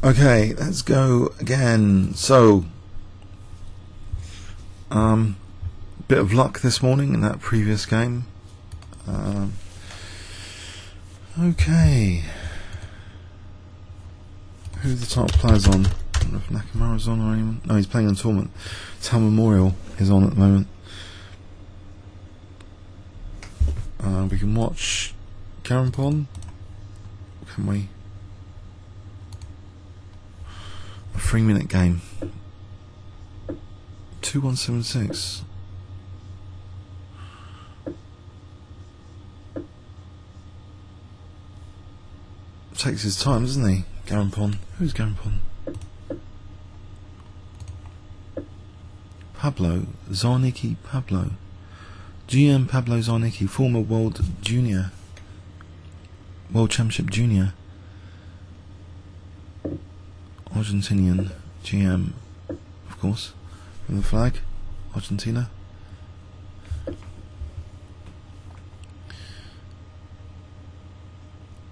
Okay, let's go again. So, bit of luck this morning in that previous game. Okay, who are the top players on? I don't know if Nakamura's on or anyone. No, he's playing in tournament. Town Memorial is on at the moment. We can watch Garimpon. Can we? A 3-minute game. 2176. Takes his time, doesn't he? Garimpon. Who's Garimpon? Pablo Zarnicki. Pablo. GM Pablo Zarnicki, former World Championship Junior. Argentinian GM, of course, from the flag, Argentina.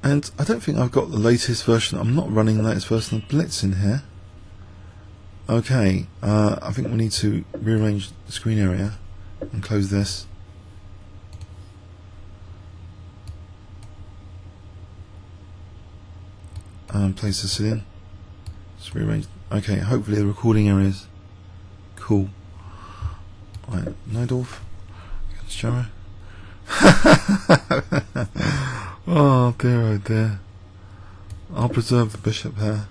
And I don't think I've got the latest version. I'm not running the latest version of Blitz in here. Okay, I think we need to rearrange the screen area and close this. Play Sicilian. Just rearrange. Okay, hopefully the recording area is cool. Right, Nydorf against jaro. Oh dear. I'll preserve the bishop here.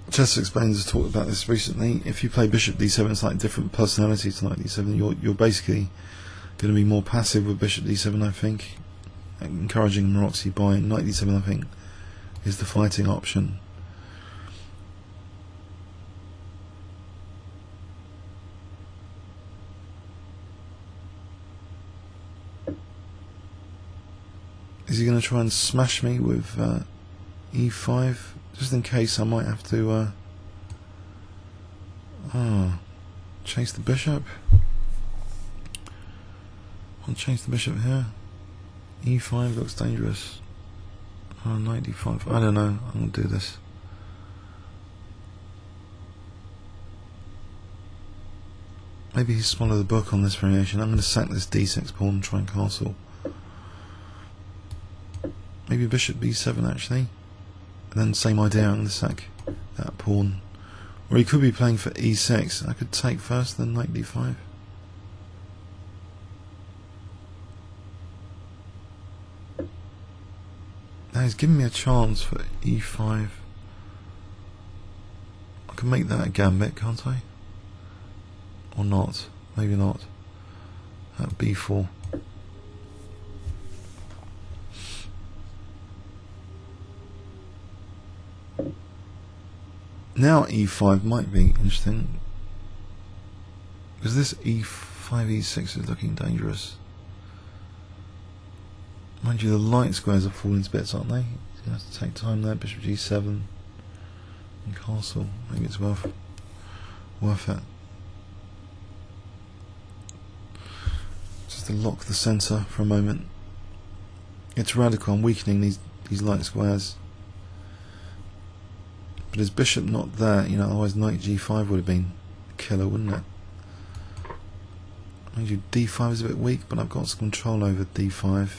Chess Explains has talked about this recently. If you play Bishop D7, it's like different personality to Knight D7. You're basically going to be more passive with Bishop D7, I think. Encouraging Maroczy by Knight D7, I think, is the fighting option. Is he going to try and smash me with E5? Just in case I might have to chase the bishop. I'll chase the bishop here. E5 looks dangerous. Knight D5. I don't know. I'm going to do this. Maybe he's swallowed the book on this variation. I'm going to sack this D6 pawn and try and castle. Maybe bishop B7 actually. And then same idea, I'm going to sack that pawn. Or he could be playing for E6. I could take first, then Knight D5. Now he's giving me a chance for E5. I can make that a gambit, can't I? Or not? Maybe not. At B4. Now E5 might be interesting, because this E5 E6 is looking dangerous. Mind you, the light squares are falling to bits, aren't they? He's going to have to take time there. Bishop G7 and castle. Maybe it's worth it. Just to lock the centre for a moment. It's radical. I'm weakening these light squares. But his bishop not there, you know, otherwise Knight G5 would have been a killer, wouldn't it? Mind you, D5 is a bit weak, but I've got some control over D5.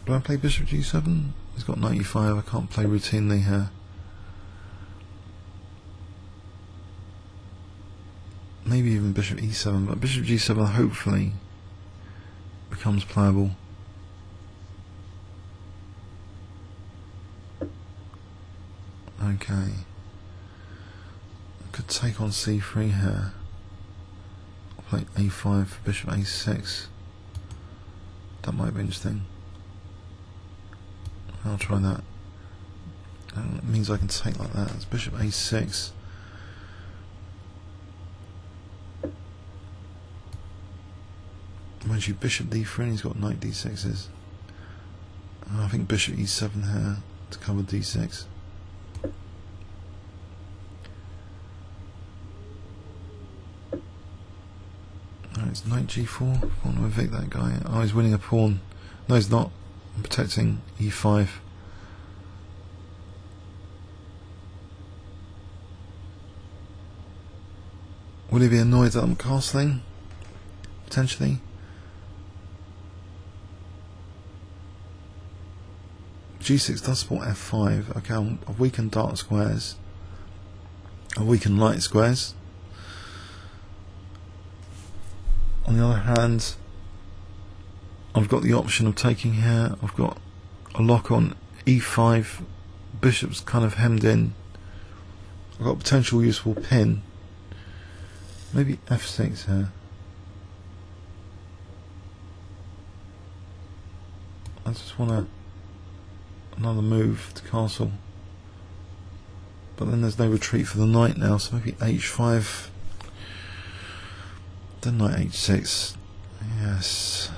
Do I play bishop G7? He's got Knight E5, I can't play routinely here. Maybe even bishop E7, but bishop G7 hopefully becomes playable. Okay. I could take on C3 here. I'll play A5 for bishop A6. That might be interesting. I'll try that. It means I can take like that. It's bishop A6. Mind you, bishop d3, and he's got knight d6s. I think bishop e7 here to cover d6. Alright, it's knight g4. I want to evict that guy. Oh, he's winning a pawn. No, he's not. I'm protecting e5. Will he be annoyed that I'm castling? Potentially. G6 does support f5. Okay, I've weakened dark squares. I've weakened light squares. On the other hand, I've got the option of taking here. I've got a lock on e5. Bishop's kind of hemmed in. I've got a potential useful pin. Maybe f6 here. I just want another move to castle. But then there's no retreat for the knight now, so maybe h5. Then knight h6. Yes.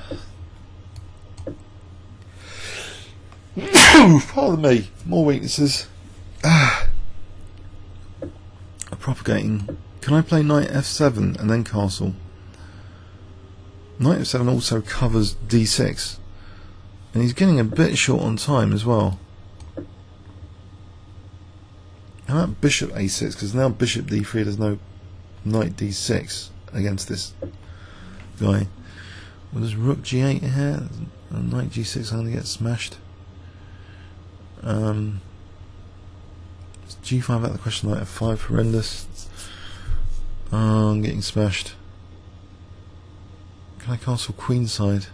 Pardon me. More weaknesses. Propagating. Can I play knight f7 and then castle? Knight f7 also covers d6. And he's getting a bit short on time as well. How about bishop a6? Because now bishop d3, there's no knight d6 against this guy. Well, there's rook g8 here. And knight g6 I'm going to get smashed. G5 out of the question. Knight f5 horrendous. Oh, I'm getting smashed. Can I castle queenside?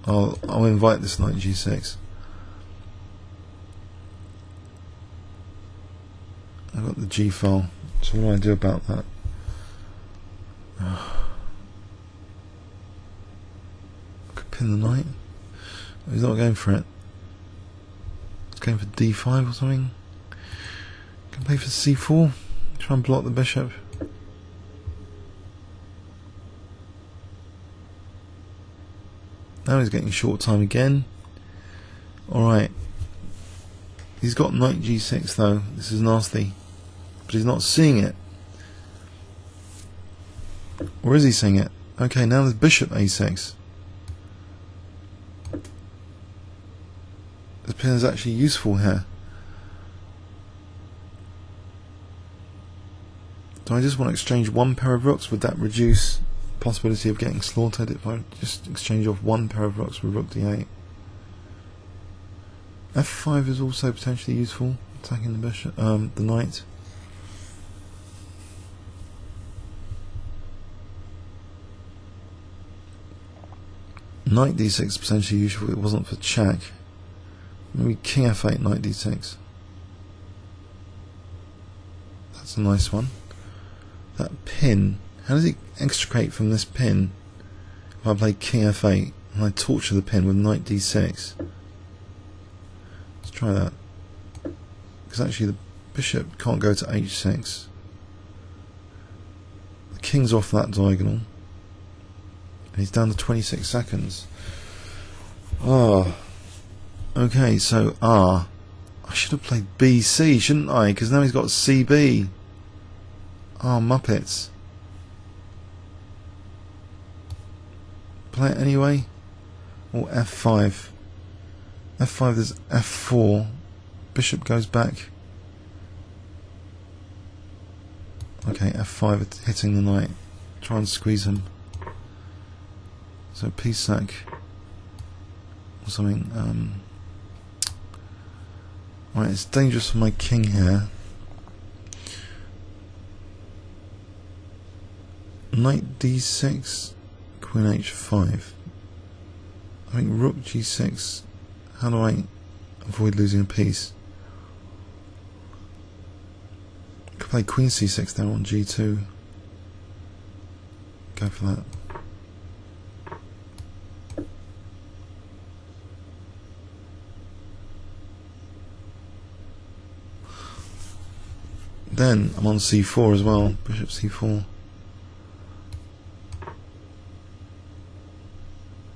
Oh, I'll invite this knight g6. I've got the g file. So what do I do about that? I could pin the knight. He's not going for it. He's going for d5 or something. Can play for c4. Try and block the bishop. Now he's getting short time again. Alright. He's got knight g6 though. This is nasty. But he's not seeing it. Or is he seeing it? Okay, now there's bishop a6. This pin is actually useful here. Do I just want to exchange one pair of rooks? Would that reduce the possibility of getting slaughtered if I just exchange off one pair of rooks with rook d8? f5 is also potentially useful, attacking the bishop, the knight. Knight d6 is potentially useful if it wasn't for check. Maybe king f8, knight d6. That's a nice one. That pin, how does it extricate from this pin if I play king f8 and I torture the pin with knight d6? Let's try that. Because actually the bishop can't go to h6. The king's off that diagonal. And he's down to 26 seconds. Oh. Okay, so I should have played BC, shouldn't I? Because now he's got CB. Oh, Muppets. Play it anyway? Or F5? F5, there's F4. Bishop goes back. Okay, F5 hitting the knight. Try and squeeze him. So piece sack or something. Right, it's dangerous for my king here. Knight d6, queen h5. I think rook g6. How do I avoid losing a piece? Could play queen c6 there on g2. Go for that. Then I'm on c4 as well, bishop c4.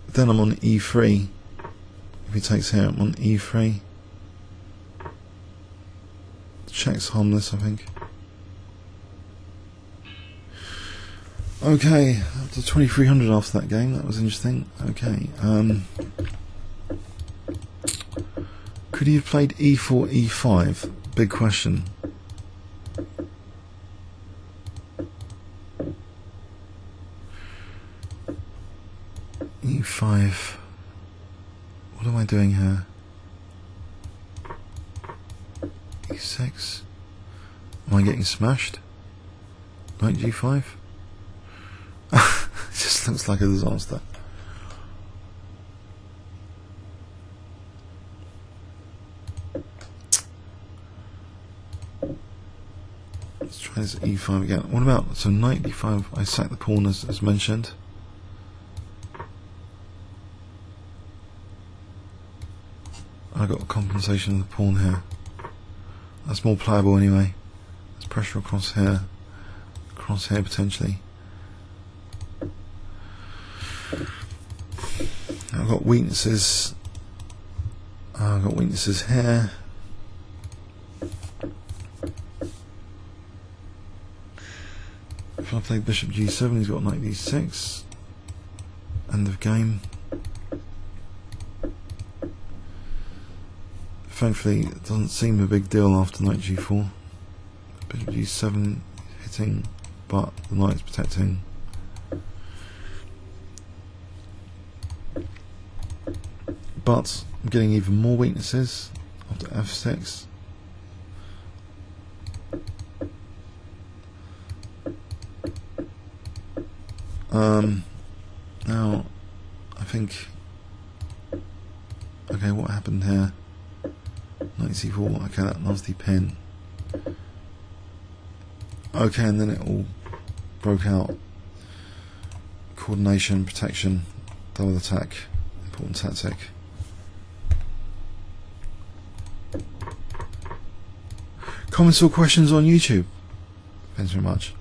Then I'm on e3. If he takes here, I'm on e3. Check's harmless, I think. Okay, up to 2300 after that game. That was interesting. Okay. Could he have played e4, e5? Big question. e5. What am I doing here? e6. Am I getting smashed? Knight g5. It just looks like a disaster. Let's try this e5 again. What about, so knight d5, I sack the pawn as mentioned. I got a compensation of the pawn here. That's more pliable anyway. There's pressure across here potentially. I've got weaknesses. I've got weaknesses here. If I play bishop g7, he's got knight d6. End of game. Thankfully, it doesn't seem a big deal after knight g4. Bishop g7 hitting, but the knight's protecting. But I'm getting even more weaknesses after f6. Now, I think. Okay, what happened here? Knight c4. Okay, that nasty pin. Okay, and then it all broke out. Coordination, protection, double attack, important tactic. Comments or questions on YouTube? Thanks very much.